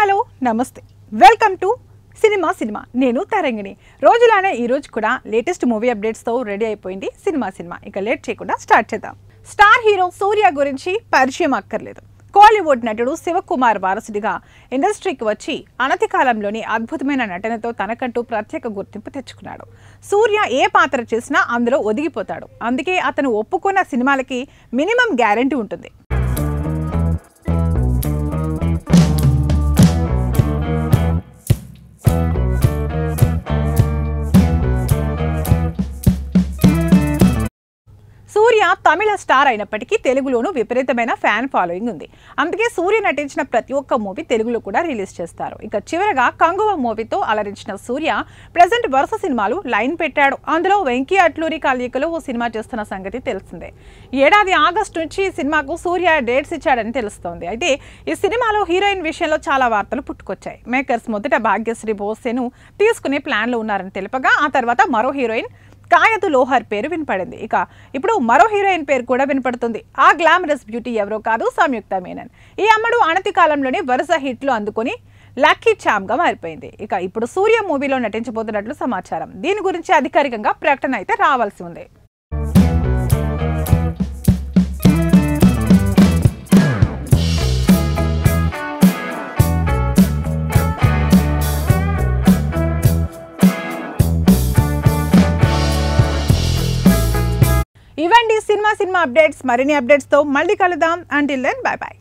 hello నమస్తే welcome to cinema నేను తరంగిణి రోజులానే ఈ రోజు కూడా లేటెస్ట్ మూవీ అప్డేట్స్ తో రెడీ అయిపోయింది సినిమా ఇక లేట్ చేయకుండా స్టార్ట్ చేద్దాం స్టార్ హీరో సూర్య గురించి పరిచయం అక్కర్లేదు కోలీవుడ్ నటుడు శివకుమార్ వారసుడిగా ఇండస్ట్రీకి వచ్చి అనతి కాలంలోని అద్భుతమైన నటనతో తనకంటూ ప్రత్యేక గుర్తింపు తెచ్చుకున్నాడు సూర్య ఏ పాత్ర చేసినా అందులో ఒదిగిపోతాడు అందుకే అతను ఒప్పుకున్న సినిమాలకి మినిమం గ్యారెంటీ ఉంటుంది సూర్య తమిళ స్టార్ అయినప్పటికీ తెలుగులోనూ విపరీతమైన ఫ్యాన్ ఫాలోయింగ్ ఉంది అందుకే సూర్య నటించిన ప్రతి ఒక్క మూవీ తెలుగులో కూడా రిలీజ్ చేస్తారు ఇక చివరగా కంగువ మూవీతో అలరించిన సూర్య ప్రెజెంట్ వరుస సినిమాలు లైన్ పెట్టాడు అందులో వెంకీ అట్లూరి కలయికలో ఓ సినిమా చేస్తున్న సంగతి తెలిసిందే ఏడాది ఆగస్టు నుంచి ఈ సినిమాకు సూర్య డేట్స్ ఇచ్చాడని తెలుస్తోంది అయితే ఈ సినిమాలో హీరోయిన్ విషయంలో చాలా వార్తలు పుట్టుకొచ్చాయి మేకర్స్ మొదట భాగ్యశ్రీ బోసేను తీసుకునే ప్లాన్లో ఉన్నారని తెలుపగా ఆ తర్వాత మరో హీరోయిన్ కాయతు లోహర్ పేరు వినపడింది ఇక ఇప్పుడు మరో హీరోయిన్ పేరు కూడా వినపడుతుంది ఆ గ్లామరస్ బ్యూటీ ఎవరో కాదు సంయుక్త మీనన్ ఈ అమ్మడు అనతి కాలంలోనే వరుస హిట్లు అందుకొని లక్కీ ఛామ్ గా మారిపోయింది ఇక ఇప్పుడు సూర్య మూవీలో నటించబోతున్నట్లు సమాచారం దీని గురించి అధికారికంగా ప్రకటన అయితే రావాల్సి ఉంది ఇవండి సినిమా అప్డేట్స్ మరిన్ని అప్డేట్స్ తో మళ్ళీ కలుద్దాం అంటిల్ దెన్ బై బై